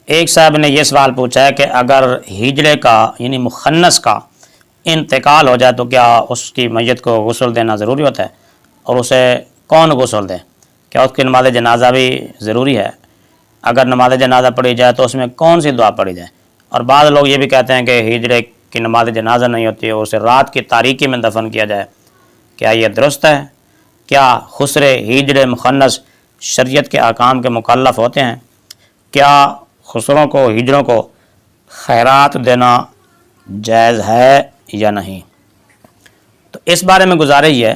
ایک صاحب نے یہ سوال پوچھا ہے کہ اگر ہجڑے کا یعنی مخنث کا انتقال ہو جائے تو کیا اس کی میت کو غسل دینا ضروری ہوتا ہے، اور اسے کون غسل دے؟ کیا اس کی نماز جنازہ بھی ضروری ہے؟ اگر نماز جنازہ پڑھی جائے تو اس میں کون سی دعا پڑھی جائے؟ اور بعض لوگ یہ بھی کہتے ہیں کہ ہجڑے کی نماز جنازہ نہیں ہوتی ہے، اسے رات کی تاریکی میں دفن کیا جائے، کیا یہ درست ہے؟ کیا خسرے ہجڑے مخنث شریعت کے احکام کے مکلف ہوتے ہیں؟ کیا خسروں کو ہجڑوں کو خیرات دینا جائز ہے یا نہیں؟ تو اس بارے میں گزارش یہ ہے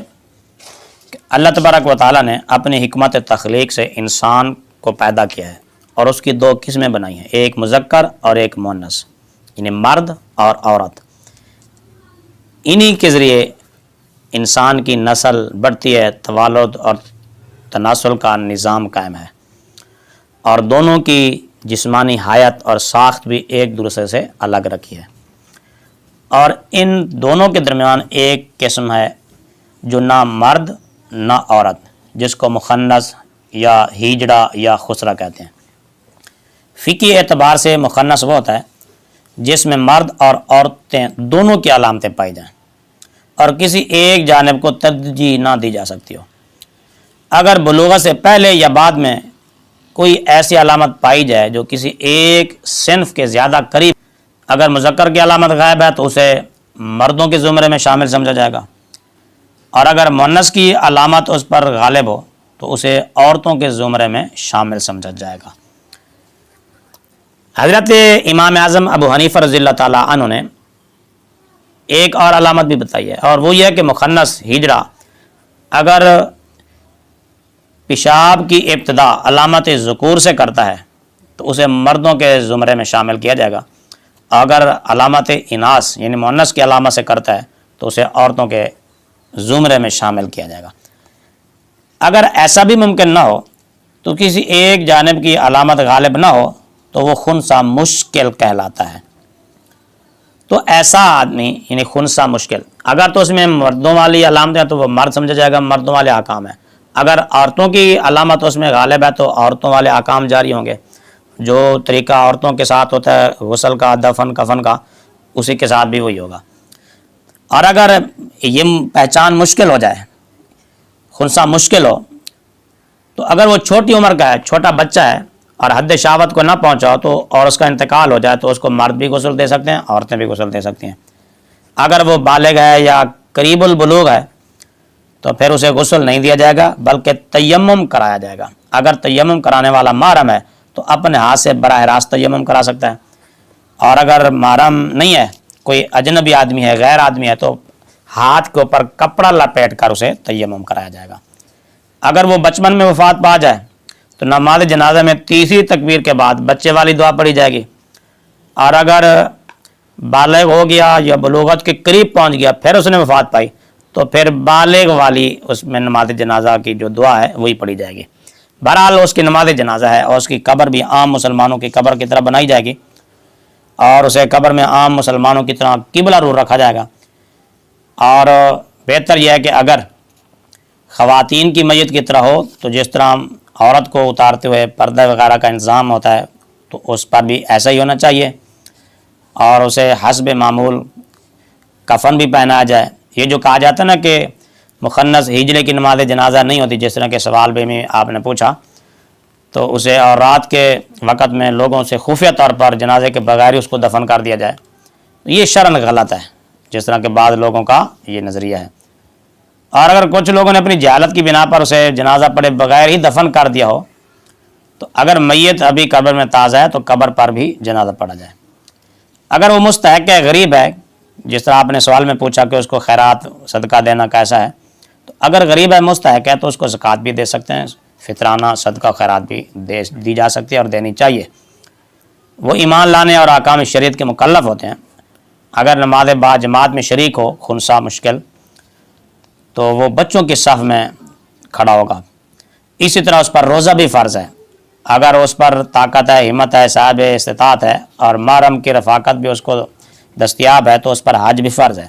کہ اللہ تبارک و تعالیٰ نے اپنی حکمت تخلیق سے انسان کو پیدا کیا ہے اور اس کی دو قسمیں بنائی ہیں، ایک مذکر اور ایک مؤنث، یعنی مرد اور عورت۔ انہی کے ذریعے انسان کی نسل بڑھتی ہے، توالد اور تناسل کا نظام قائم ہے، اور دونوں کی جسمانی حیات اور ساخت بھی ایک دوسرے سے الگ رکھی ہے۔ اور ان دونوں کے درمیان ایک قسم ہے جو نہ مرد نہ عورت، جس کو مخنث یا ہیجڑا یا خسرہ کہتے ہیں۔ فقہی اعتبار سے مخنث وہ ہوتا ہے جس میں مرد اور عورتیں دونوں کی علامتیں پائی جائیں اور کسی ایک جانب کو ترجیح نہ دی جا سکتی ہو۔ اگر بلوغت سے پہلے یا بعد میں کوئی ایسی علامت پائی جائے جو کسی ایک صنف کے زیادہ قریب، اگر مذکر کی علامت غائب ہے تو اسے مردوں کے زمرے میں شامل سمجھا جائے گا، اور اگر مؤنث کی علامت اس پر غالب ہو تو اسے عورتوں کے زمرے میں شامل سمجھا جائے گا۔ حضرت امام اعظم ابو حنیفہ رضی اللہ تعالیٰ عنہ نے ایک اور علامت بھی بتائی ہے، اور وہ یہ ہے کہ مخنث ہجڑا اگر پیشاب کی ابتدا علامت ذکور سے کرتا ہے تو اسے مردوں کے زمرے میں شامل کیا جائے گا، اگر علامت اناث یعنی مؤنث کی علامت سے کرتا ہے تو اسے عورتوں کے زمرے میں شامل کیا جائے گا۔ اگر ایسا بھی ممکن نہ ہو تو کسی ایک جانب کی علامت غالب نہ ہو تو وہ خنثی مشکل کہلاتا ہے۔ تو ایسا آدمی یعنی خنثی مشکل، اگر تو اس میں مردوں والی علامت ہے تو وہ مرد سمجھا جائے گا، مردوں والے احکام ہے۔ اگر عورتوں کی علامت اس میں غالب ہے تو عورتوں والے احکام جاری ہوں گے، جو طریقہ عورتوں کے ساتھ ہوتا ہے غسل کا، دفن کفن کا، اسی کے ساتھ بھی وہی ہوگا۔ اور اگر یہ پہچان مشکل ہو جائے، خنثی مشکل ہو، تو اگر وہ چھوٹی عمر کا ہے، چھوٹا بچہ ہے اور حد شہوت کو نہ پہنچا ہو تو اور اس کا انتقال ہو جائے تو اس کو مرد بھی غسل دے سکتے ہیں، عورتیں بھی غسل دے سکتی ہیں۔ اگر وہ بالغ ہے یا قریب البلوغ ہے تو پھر اسے غسل نہیں دیا جائے گا بلکہ تیمم کرایا جائے گا۔ اگر تیمم کرانے والا محرم ہے تو اپنے ہاتھ سے براہ راست تیمم کرا سکتا ہے، اور اگر محرم نہیں ہے، کوئی اجنبی آدمی ہے، غیر آدمی ہے، تو ہاتھ کے اوپر کپڑا لپیٹ کر اسے تیمم کرایا جائے گا۔ اگر وہ بچپن میں وفات پا جائے تو نماز جنازہ میں تیسری تکبیر کے بعد بچے والی دعا پڑھی جائے گی، اور اگر بالغ ہو گیا یا بلوغت کے قریب پہنچ گیا پھر اس نے وفات پائی تو پھر بالغ والی اس میں نماز جنازہ کی جو دعا ہے وہی پڑھی جائے گی۔ بہرحال اس کی نماز جنازہ ہے اور اس کی قبر بھی عام مسلمانوں کی قبر کی طرح بنائی جائے گی، اور اسے قبر میں عام مسلمانوں کی طرح قبلہ رو رکھا جائے گا۔ اور بہتر یہ ہے کہ اگر خواتین کی میت کی طرح ہو تو جس طرح عورت کو اتارتے ہوئے پردہ وغیرہ کا انتظام ہوتا ہے تو اس پر بھی ایسا ہی ہونا چاہیے، اور اسے حسب معمول کفن بھی پہنایا جائے۔ یہ جو کہا جاتا ہے نا کہ مخنث ہجڑے کی نماز جنازہ نہیں ہوتی، جس طرح کے سوال میں آپ نے پوچھا، تو اسے اور رات کے وقت میں لوگوں سے خفیہ طور پر جنازے کے بغیر ہی اس کو دفن کر دیا جائے، یہ شرعاً غلط ہے، جس طرح کے بعض لوگوں کا یہ نظریہ ہے۔ اور اگر کچھ لوگوں نے اپنی جہالت کی بنا پر اسے جنازہ پڑے بغیر ہی دفن کر دیا ہو تو اگر میت ابھی قبر میں تازہ ہے تو قبر پر بھی جنازہ پڑھا جائے۔ اگر وہ مستحق ہے، غریب ہے، جس طرح آپ نے سوال میں پوچھا کہ اس کو خیرات صدقہ دینا کیسا ہے، تو اگر غریب ہے، مستحق ہے، تو اس کو زکوٰۃ بھی دے سکتے ہیں، فطرانہ صدقہ خیرات بھی دی جا سکتی ہے اور دینی چاہیے۔ وہ ایمان لانے اور احکام شریعت کے مکلف ہوتے ہیں۔ اگر نماز با جماعت میں شریک ہو خنثی مشکل تو وہ بچوں کی صف میں کھڑا ہوگا۔ اسی طرح اس پر روزہ بھی فرض ہے، اگر اس پر طاقت ہے، ہمت ہے، صاحب استطاعت ہے اور محرم کی رفاقت بھی اس کو دستیاب ہے تو اس پر حج بھی فرض ہے۔